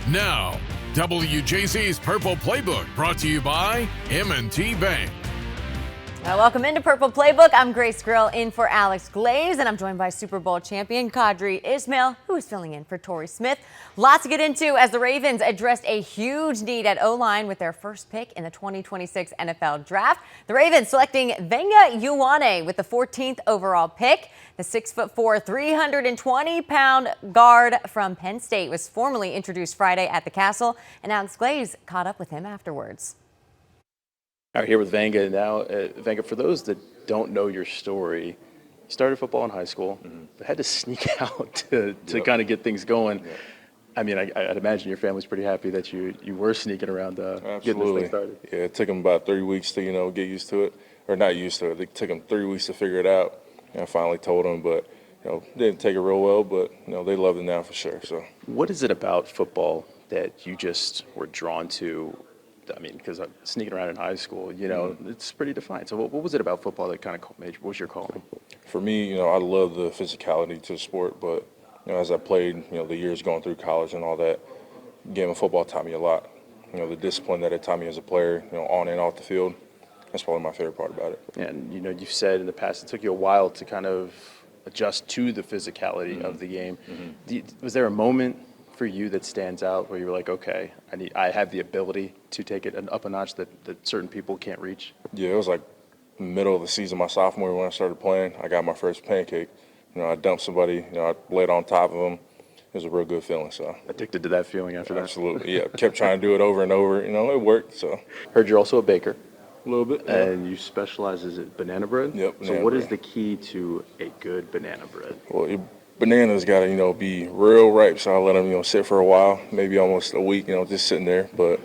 Now, WJC's Purple Playbook brought to you by M&T Bank. Welcome into Purple Playbook. I'm Grace Grill in for Alex Glaze, and I'm joined by Super Bowl champion Qadry Ismail, who is filling in for Torrey Smith. Lots to get into as the Ravens addressed a huge need at O-line with their first pick in the 2026 NFL Draft. The Ravens selecting Vega Ioane with the 14th overall pick. The 6'4", 320-pound guard from Penn State was formally introduced Friday at the Castle, and Alex Glaze caught up with him afterwards. All right, here with Vega now. Vega, for those that don't know your story, you started football in high school, but had to sneak out to kind of get things going. Yep. I mean, I'd imagine your family's pretty happy that you were sneaking around getting this thing started. Yeah, it took them about 3 weeks to, get used to it. Or not used to it. It took them 3 weeks to figure it out. And I finally told them, but, didn't take it real well, but, they love it now for sure. So, what is it about football that you just were drawn to? I mean, because sneaking around in high school, it's pretty defined. So what was it about football that kind of made you, what was your call? For me, I love the physicality to the sport, but, as I played, the years going through college and all that, game of football taught me a lot. The discipline that it taught me as a player, on and off the field, that's probably my favorite part about it. And, you've said in the past it took you a while to kind of adjust to the physicality of the game. Was there a moment for you that stands out where you were like, okay, I have the ability to take it up a notch that certain people can't reach? Yeah, it was like middle of the season, my sophomore, when I started playing. I got my first pancake. I dumped somebody, I laid on top of them. It was a real good feeling. So addicted to that feeling after that? Absolutely, yeah. Kept trying to do it over and over. It worked. So heard you're also a baker. A little bit. And you specialize, is it banana bread? Yep. So what is the key to a good banana bread? Well, bananas got to, be real ripe, so I let them, sit for a while, maybe almost a week, just sitting there. But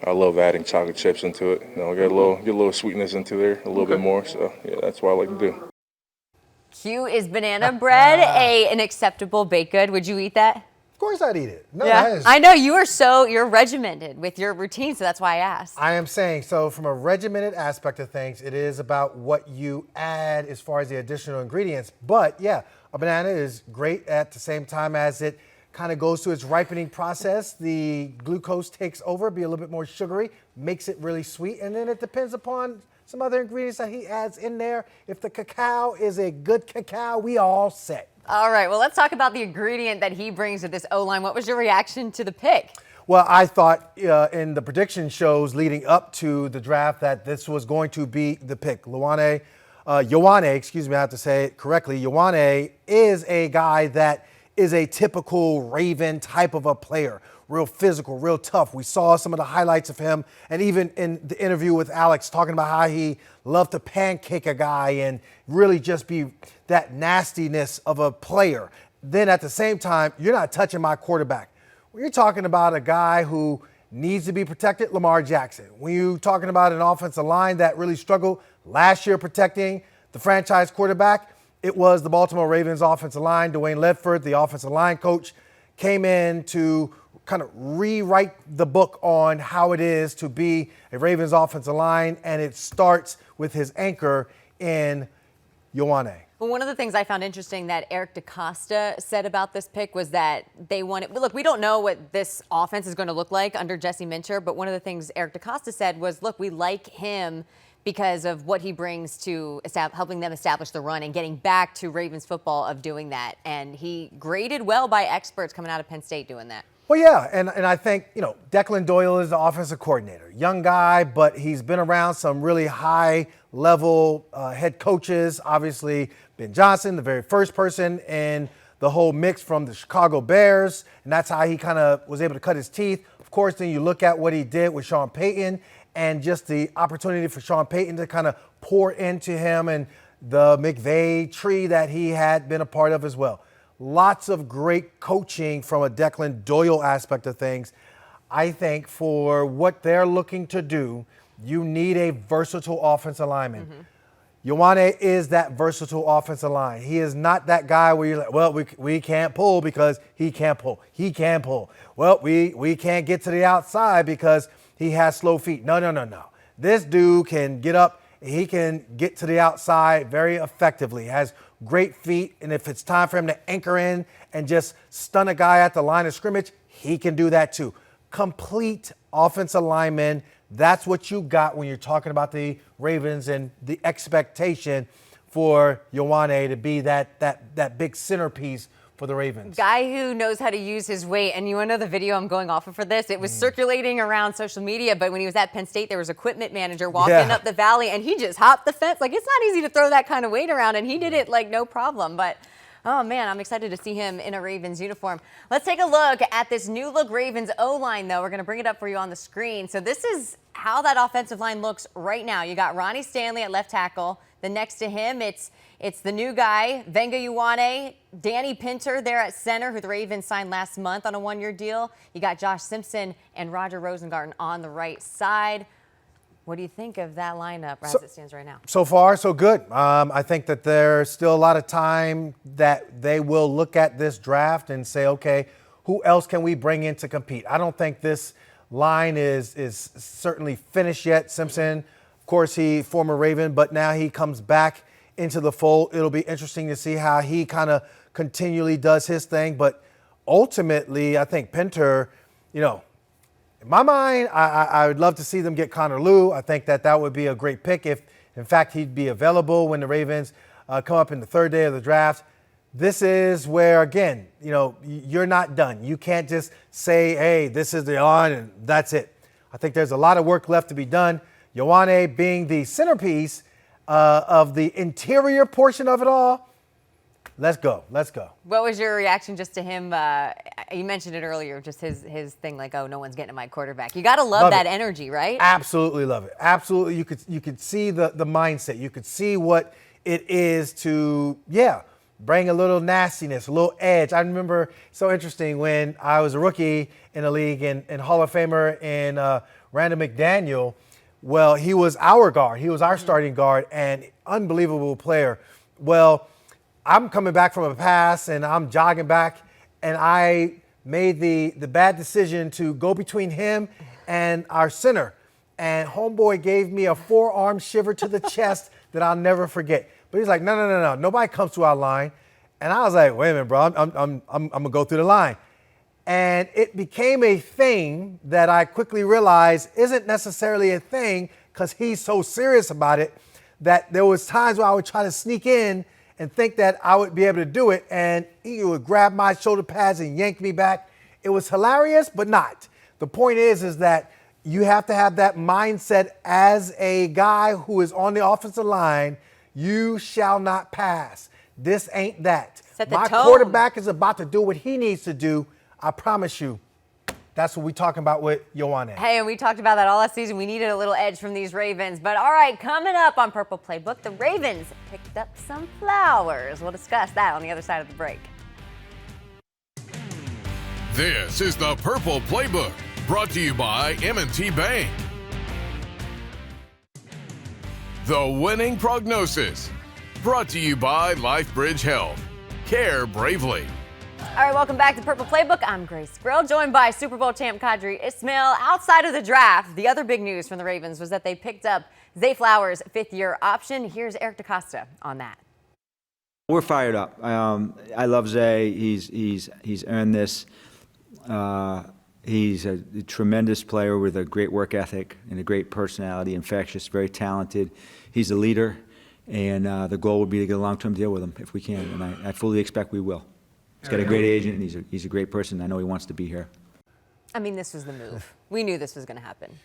I love adding chocolate chips into it. Get a little sweetness into there, a little bit more. So, yeah, that's what I like to do. Q is banana bread an acceptable baked good? Would you eat that? Of course I'd eat it. No, yeah. I know you're regimented with your routine, so that's why I asked. I am saying, so from a regimented aspect of things, it is about what you add as far as the additional ingredients. But yeah, a banana is great at the same time as it kind of goes through its ripening process. The glucose takes over, be a little bit more sugary, makes it really sweet. And then it depends upon some other ingredients that he adds in there. If the cacao is a good cacao, we all set. All right, well, let's talk about the ingredient that he brings to this O-line. What was your reaction to the pick? Well, I thought in the prediction shows leading up to the draft that this was going to be the pick. Ioane, I have to say it correctly. Ioane is a guy that is a typical Raven type of a player. Real physical, real tough. We saw some of the highlights of him, and even in the interview with Alex, talking about how he loved to pancake a guy and really just be that nastiness of a player. Then at the same time, you're not touching my quarterback. When you're talking about a guy who needs to be protected, Lamar Jackson. When you're talking about an offensive line that really struggled last year protecting the franchise quarterback, it was the Baltimore Ravens offensive line. Dwayne Ledford, the offensive line coach, came in to kind of rewrite the book on how it is to be a Ravens offensive line, and it starts with his anchor in Ioane. Well, one of the things I found interesting that Eric DeCosta said about this pick was that they wanted, look, we don't know what this offense is going to look like under Jesse Minter, but one of the things Eric DeCosta said was, look, we like him because of what he brings to helping them establish the run and getting back to Ravens football of doing that. And he graded well by experts coming out of Penn State doing that. Well, yeah, and I think, Declan Doyle is the offensive coordinator. Young guy, but he's been around some really high-level head coaches. Obviously, Ben Johnson, the very first person in the whole mix from the Chicago Bears, and that's how he kind of was able to cut his teeth. Of course, then you look at what he did with Sean Payton and just the opportunity for Sean Payton to kind of pour into him and the McVay tree that he had been a part of as well. Lots of great coaching from a Declan Doyle aspect of things. I think for what they're looking to do, you need a versatile offensive lineman. Ioane is that versatile offensive line. He is not that guy where you're like, well, we can't pull because he can't pull. He can pull. Well, we can't get to the outside because he has slow feet. No. This dude can get up. He can get to the outside very effectively. Has great feet, and if it's time for him to anchor in and just stun a guy at the line of scrimmage, he can do that too. complete offensive lineman. That's what you got when you're talking about the Ravens and the expectation for Ioane to be that big centerpiece for the Ravens. Guy who knows how to use his weight. And you want to know the video I'm going off of for this? It was circulating around social media, but when he was at Penn State, there was an equipment manager walking up the valley, and he just hopped the fence. Like, it's not easy to throw that kind of weight around, and he did it like no problem. But oh, man, I'm excited to see him in a Ravens uniform. Let's take a look at this new look Ravens O-line, though. We're going to bring it up for you on the screen. So this is how that offensive line looks right now. You got Ronnie Stanley at left tackle. Then next to him, it's the new guy, Vega Ioane, Danny Pinter there at center, who the Ravens signed last month on a one-year deal. You got Josh Simpson and Roger Rosengarten on the right side. What do you think of that lineup as it stands right now? So far, so good. I think that there's still a lot of time that they will look at this draft and say, okay, who else can we bring in to compete? I don't think this line is certainly finished yet. Simpson, of course, he former Raven, but now he comes back into the fold. It'll be interesting to see how he kind of continually does his thing. But ultimately, I think Pinter, in my mind, I would love to see them get Connor Lew. I think that would be a great pick if, in fact, he'd be available when the Ravens come up in the third day of the draft. This is where, again, you're not done. You can't just say, hey, this is the line and that's it. I think there's a lot of work left to be done. Ioane being the centerpiece of the interior portion of it all. Let's go. Let's go. What was your reaction just to him? You mentioned it earlier, just his thing like, oh, no one's getting to my quarterback. You got to love that energy, right? Absolutely love it. Absolutely. You could see the mindset. You could see what it is to, bring a little nastiness, a little edge. I remember so interesting when I was a rookie in the league and Hall of Famer in Randall McDaniel. Well, he was our guard. He was our starting guard and unbelievable player. Well, I'm coming back from a pass and I'm jogging back and I made the bad decision to go between him and our center. And homeboy gave me a forearm shiver to the chest that I'll never forget. But he's like, no. Nobody comes to our line. And I was like, wait a minute, bro. I'm going to go through the line. And it became a thing that I quickly realized isn't necessarily a thing because he's so serious about it that there was times where I would try to sneak in and think that I would be able to do it. And he would grab my shoulder pads and yank me back. It was hilarious, but not. The point is that you have to have that mindset as a guy who is on the offensive line. You shall not pass. This ain't that. My quarterback is about to do what he needs to do. I promise you, that's what we're talking about with Ioane. Hey, and we talked about that all last season. We needed a little edge from these Ravens. But all right, coming up on Purple Playbook, the Ravens picked up some flowers. We'll discuss that on the other side of the break. This is the Purple Playbook, brought to you by M&T Bank. The winning prognosis, brought to you by LifeBridge Health. Care bravely. All right, welcome back to Purple Playbook. I'm Grace Grill, joined by Super Bowl champ Qadry Ismail. Outside of the draft, the other big news from the Ravens was that they picked up Zay Flowers' fifth-year option. Here's Eric DaCosta on that. We're fired up. I love Zay. He's earned this. He's a tremendous player with a great work ethic and a great personality, infectious, very talented. He's a leader, and the goal would be to get a long-term deal with him if we can, and I fully expect we will. He's got a great agent, and he's a great person. I know he wants to be here. I mean, this was the move. We knew this was going to happen.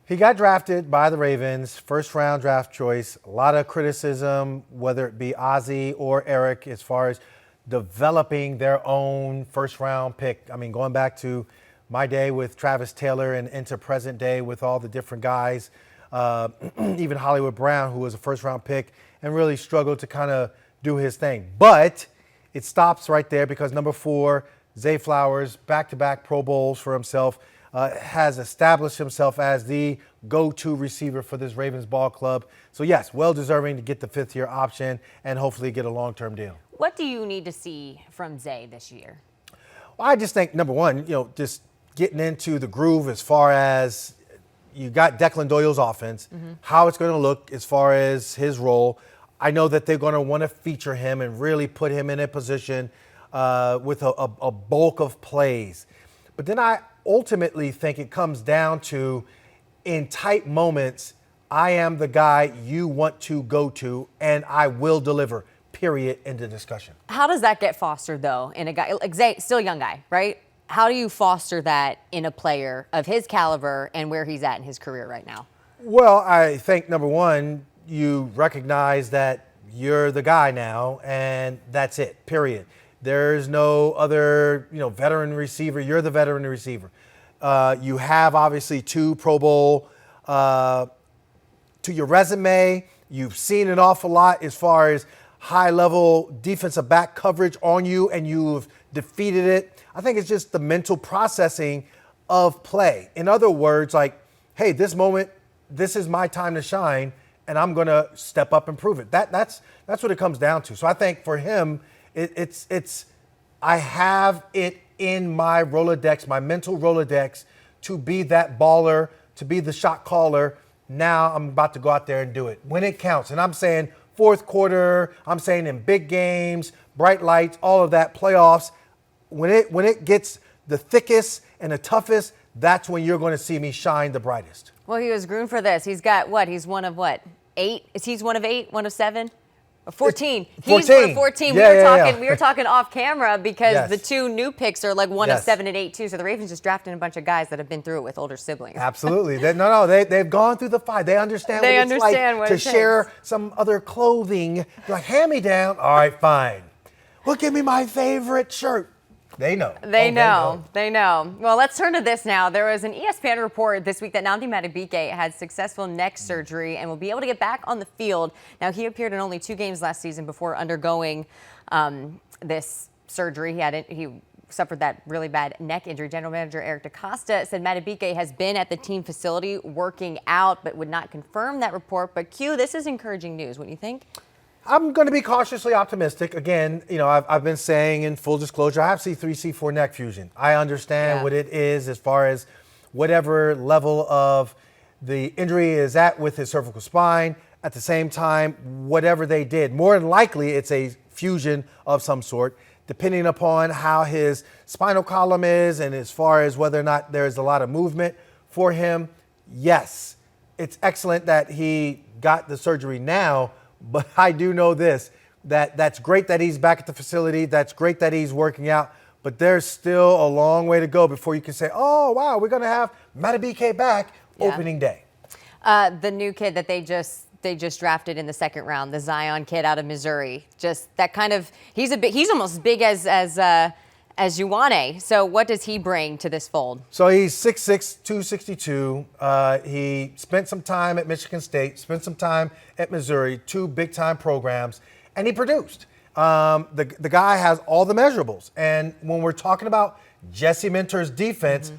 He got drafted by the Ravens, first-round draft choice. A lot of criticism, whether it be Ozzie or Eric, as far as developing their own first-round pick. I mean, going back to my day with Travis Taylor and into present day with all the different guys, even Hollywood Brown, who was a first-round pick and really struggled to kind of do his thing. But it stops right there because number 4, Zay Flowers, back-to-back Pro Bowls for himself, has established himself as the go-to receiver for this Ravens ball club. So, yes, well-deserving to get the fifth-year option and hopefully get a long-term deal. What do you need to see from Zay this year? Well, I just think, number one, just getting into the groove as far as you got Declan Doyle's offense, how it's going to look as far as his role. I know that they're going to want to feature him and really put him in a position with a bulk of plays. But then I ultimately think it comes down to, in tight moments, I am the guy you want to go to, and I will deliver, period, end of discussion. How does that get fostered, though, in a guy like Zay, still a young guy, right? How do you foster that in a player of his caliber and where he's at in his career right now? Well, I think, number one, you recognize that you're the guy now, and that's it, period. There's no other, veteran receiver. You're the veteran receiver. You have, obviously, 2 Pro Bowl to your resume. You've seen an awful lot as far as high-level defensive back coverage on you, and you've defeated it. I think it's just the mental processing of play. In other words, like, hey, this moment, this is my time to shine, and I'm going to step up and prove it. That's what it comes down to. So I think for him, it's I have it in my Rolodex, my mental Rolodex, to be that baller, to be the shot caller. Now I'm about to go out there and do it when it counts. And I'm saying fourth quarter, I'm saying in big games, bright lights, all of that, playoffs. When it gets the thickest and the toughest, that's when you're going to see me shine the brightest. Well, he was groomed for this. He's got what? He's one of what? 8? He's one of 8? One of 7? 14. He's one of 14. We were talking off camera because the 2 new picks are like one of 7 and 8 too. So the Ravens just drafted a bunch of guys that have been through it with older siblings. Absolutely. They've gone through the fight. They understand what it's like to share some other clothing. Like, hand me down. All right, fine. Well, give me my favorite shirt. They know. They know. Well, let's turn to this now. There was an ESPN report this week that Nnamdi Madubuike had successful neck surgery and will be able to get back on the field. Now, he appeared in only 2 games last season before undergoing this surgery. He suffered that really bad neck injury. General Manager Eric DaCosta said Madubuike has been at the team facility working out, but would not confirm that report. But Q, this is encouraging news, wouldn't you think? I'm going to be cautiously optimistic. Again, I've been saying in full disclosure, I have C3, C4 neck fusion. I understand what it is as far as whatever level of the injury is at with his cervical spine. At the same time, whatever they did, more than likely it's a fusion of some sort, depending upon how his spinal column is and as far as whether or not there's a lot of movement for him. Yes, it's excellent that he got the surgery now. But I do know that's great that he's back at the facility. That's great that he's working out. But there's still a long way to go before you can say, oh, wow, we're going to have Madubuike back opening day. The new kid that they just drafted in the 2nd round, the Zion kid out of Missouri, just that kind of, he's almost as big as Ioane. So what does he bring to this fold? So he's 6'6", 262. He spent some time at Michigan State, spent some time at Missouri, 2 big-time programs, and he produced. The guy has all the measurables. And when we're talking about Jesse Minter's defense,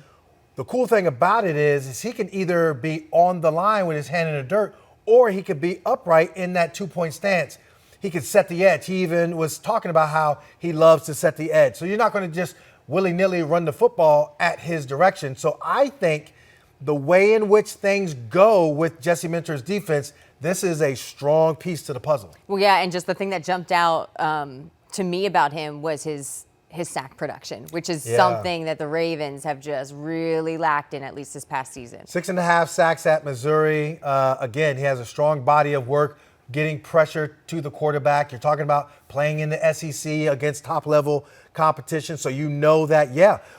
the cool thing about it is he can either be on the line with his hand in the dirt, or he could be upright in that 2-point stance. He could set the edge. He even was talking about how he loves to set the edge. So you're not going to just willy-nilly run the football at his direction. So I think the way in which things go with Jesse Minter's defense, this is a strong piece to the puzzle. Well, yeah, and just the thing that jumped out to me about him was his sack production, which is something that the Ravens have just really lacked in, at least this past season. 6.5 sacks at Missouri. Again, he has a strong body of work, getting pressure to the quarterback. You're talking about playing in the SEC against top-level competition. So you know that,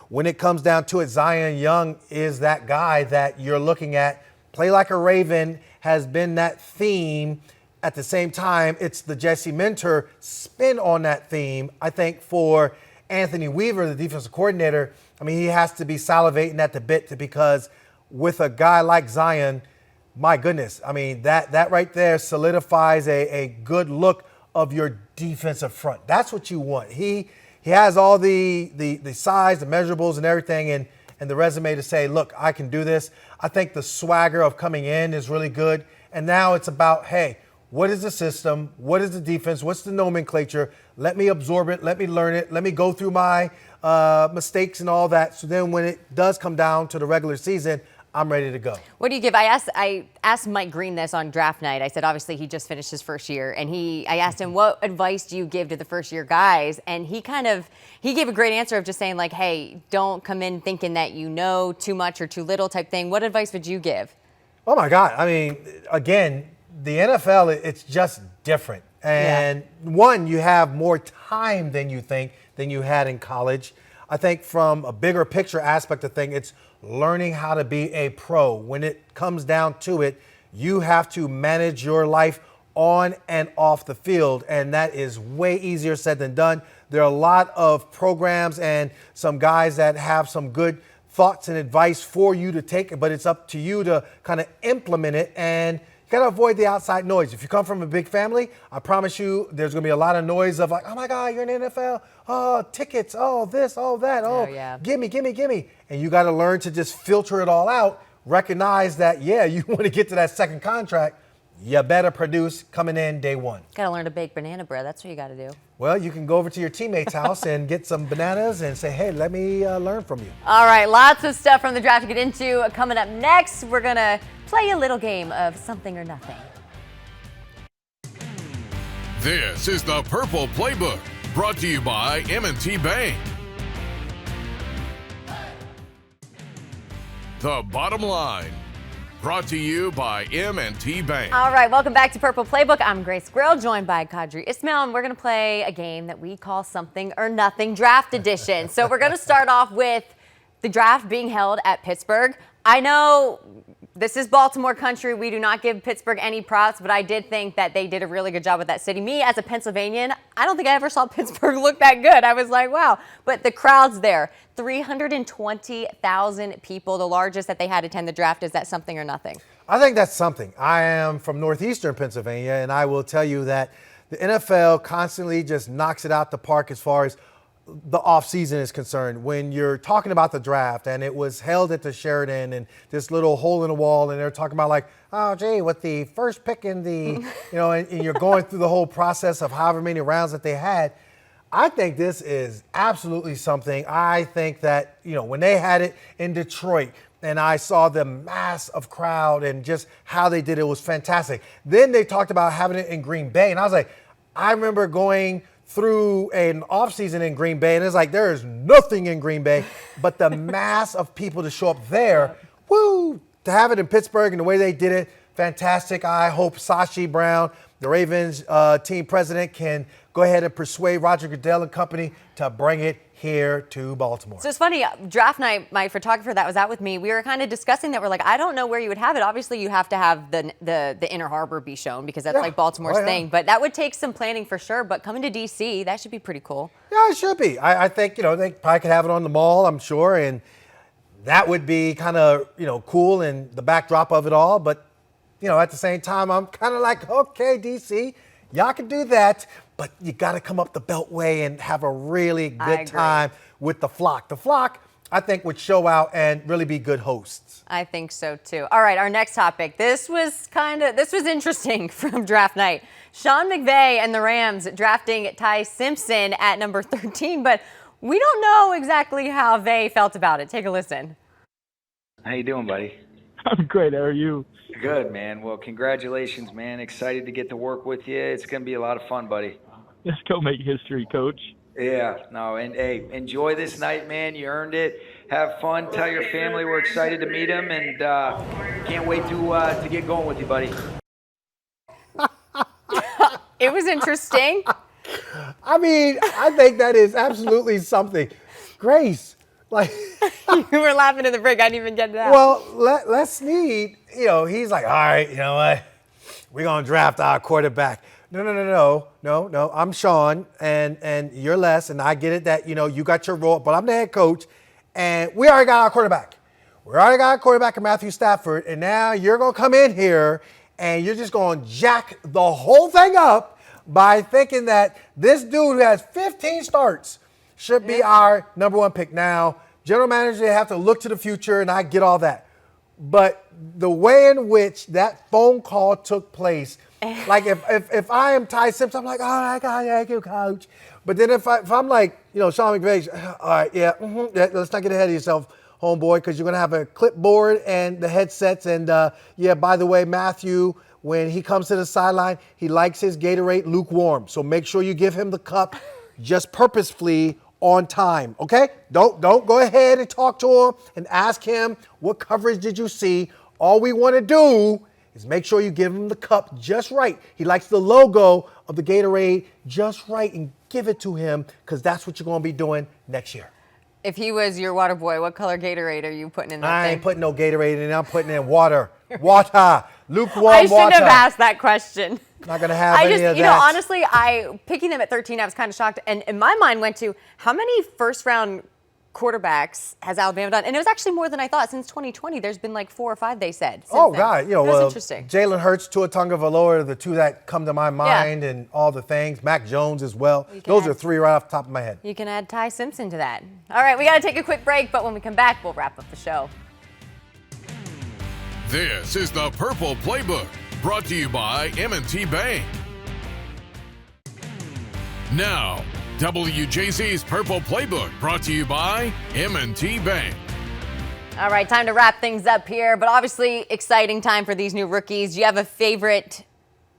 when it comes down to it, Zion Young is that guy that you're looking at. Play like a Raven has been that theme. At the same time, it's the Jesse Minter spin on that theme. I think for Anthony Weaver, the defensive coordinator, he has to be salivating at the bit because with a guy like Zion, my goodness, that right there solidifies a good look of your defensive front. That's what you want. He has all the size, the measurables and everything and the resume to say, look, I can do this. I think the swagger of coming in is really good. And now it's about, hey, what is the system? What is the defense? What's the nomenclature? Let me absorb it. Let me learn it. Let me go through my mistakes and all that. So then when it does come down to the regular season, I'm ready to go. What do you give? I asked Mike Green this on draft night. I said, obviously, he just finished his first year, and I asked him, what advice do you give to the first-year guys? And he gave a great answer of just saying, like, hey, don't come in thinking that you know too much or too little type thing. What advice would you give? Oh, my God. I mean, again, the NFL, it's just different. And one, you have more time than you think than you had in college. I think from a bigger picture aspect of things, it's learning how to be a pro. When it comes down to it, you have to manage your life on and off the field, and that is way easier said than done. There are a lot of programs and some guys that have some good thoughts and advice for you to take, but it's up to you to kind of implement it, and you got to avoid the outside noise. If you come from a big family, I promise you there's going to be a lot of noise of like, oh my God, you're in the NFL, oh, tickets, oh, this, oh, that, oh, yeah. gimme. And you got to learn to just filter it all out, recognize that, yeah, you want to get to that second contract, you better produce coming in day one. Got to learn to bake banana bread. That's what you got to do. Well, you can go over to your teammate's house and get some bananas and say, hey, let me learn from you. All right, lots of stuff from the draft to get into. Coming up next, we're going to play a little game of something or nothing. This is the Purple Playbook, brought to you by M&T Bank. The Bottom Line, brought to you by M&T Bank. All right, welcome back to Purple Playbook. I'm Grace Grill, joined by Qadry Ismail, and we're going to play a game that we call Something or Nothing Draft Edition. So we're going to start off with the draft being held at Pittsburgh. I know this is Baltimore country. We do not give Pittsburgh any props, but I did think that they did a really good job with that city. Me, as a Pennsylvanian, I don't think I ever saw Pittsburgh look that good. I was like, wow. But the crowd's there. 320,000 people, the largest that they had attend the draft. Is that something or nothing? I think that's something. I am from northeastern Pennsylvania, and I will tell you that the NFL constantly just knocks it out the park as far as the offseason is concerned. When you're talking about the draft, and it was held at the Sheridan and this little hole in the wall, and they're talking about like, oh, gee, with the first pick in the, and you're going through the whole process of however many rounds that they had. I think this is absolutely something. I think that, when they had it in Detroit and I saw the mass of crowd and just how they did it was fantastic. Then they talked about having it in Green Bay, and I was like, I remember going through an offseason in Green Bay, and it's like there is nothing in Green Bay, but the mass of people to show up there, woo, to have it in Pittsburgh and the way they did it, fantastic. I hope Sashi Brown, the Ravens team president, can go ahead and persuade Roger Goodell and company to bring it here to Baltimore. So it's funny, draft night, my photographer that was out with me, we were kind of discussing that. We're like, I don't know where you would have it. Obviously, you have to have the Inner Harbor be shown because that's like Baltimore's thing. But that would take some planning for sure. But coming to D.C., that should be pretty cool. Yeah, it should be. I think, they probably could have it on the mall, I'm sure. And that would be kind of, cool and the backdrop of it all. But, at the same time, I'm kind of like, okay, D.C., y'all can do that. But you got to come up the Beltway and have a really good time with the flock. The flock, I think, would show out and really be good hosts. I think so, too. All right, our next topic. This was interesting from draft night. Sean McVay and the Rams drafting Ty Simpson at number 13, but we don't know exactly how Vay felt about it. Take a listen. How you doing, buddy? I'm great. How are you? Good, man. Well, congratulations, man. Excited to get to work with you. It's going to be a lot of fun, buddy. Let's go make history, Coach. Yeah. No, and hey, enjoy this night, man. You earned it. Have fun. Tell your family we're excited to meet them, and can't wait to get going with you, buddy. It was interesting. I mean, I think that is absolutely something. Grace, like you were laughing in the break. I didn't even get that. Well, Les Snead, he's like, all right, you know what? We're going to draft our quarterback. No. I'm Sean, and you're Les, and I get it that, you got your role, but I'm the head coach, and we already got our quarterback. We already got our quarterback in Matthew Stafford, and now you're going to come in here, and you're just going to jack the whole thing up by thinking that this dude who has 15 starts should be our number one pick. Now, general manager, they have to look to the future, and I get all that. But the way in which that phone call took place, like if I am Ty Simpson, I'm like, all right, thank you, coach. But then if I'm like, Sean McVay, all right, let's not get ahead of yourself. homeboy, because you're going to have a clipboard and the headsets. And, yeah, by the way, Matthew, when he comes to the sideline, he likes his Gatorade lukewarm. So make sure you give him the cup just purposefully on time, okay? Don't go ahead and talk to him and ask him, what coverage did you see? All we want to do is make sure you give him the cup just right. He likes the logo of the Gatorade just right, and give it to him, because that's what you're going to be doing next year. If he was your water boy, what color Gatorade are you putting in that I thing? ain't putting no Gatorade in. I'm putting in water. Water. Lukewarm water. I shouldn't have asked that question. Not going to have any of that. You know, honestly, picking them at 13, I was kind of shocked. And my mind went to, how many first-round quarterbacks has Alabama done? And it was actually more than I thought. Since 2020, there's been like 4 or 5, they said. Oh, God. You know, that's interesting. Jalen Hurts, Tua Tagovailoa are the 2 that come to my mind, and all the things. Mac Jones as well. Those are 3 right off the top of my head. You can add Ty Simpson to that. All right, we got to take a quick break, but when we come back, we'll wrap up the show. This is the Purple Playbook, brought to you by M&T Bank. Now, WJC's Purple Playbook, brought to you by M&T Bank. All right, time to wrap things up here, but obviously exciting time for these new rookies. Do you have a favorite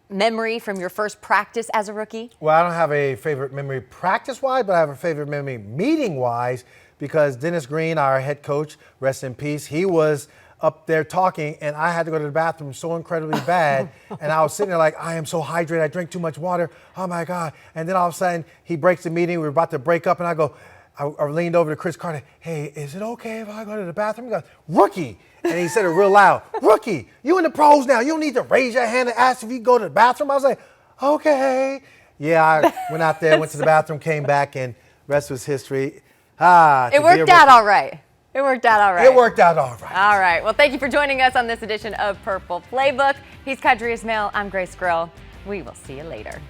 memory from your first practice as a rookie? Well, I don't have a favorite memory practice-wise, but I have a favorite memory meeting-wise, because Dennis Green, our head coach, rest in peace, he was up there talking, and I had to go to the bathroom so incredibly bad. And I was sitting there like, I am so hydrated. I drink too much water. Oh, my God. And then all of a sudden, he breaks the meeting. We were about to break up, and I leaned over to Chris Carter. Hey, is it okay if I go to the bathroom? He goes, rookie. And he said it real loud. Rookie, you in the pros now. You don't need to raise your hand and ask if you go to the bathroom. I was like, okay. Yeah, I went out there, went to the bathroom, came back, and rest was history. It worked out all right. It worked out all right. It worked out all right. All right. Well, thank you for joining us on this edition of Purple Playbook. He's Qadry Ismail. I'm Grace Grill. We will see you later.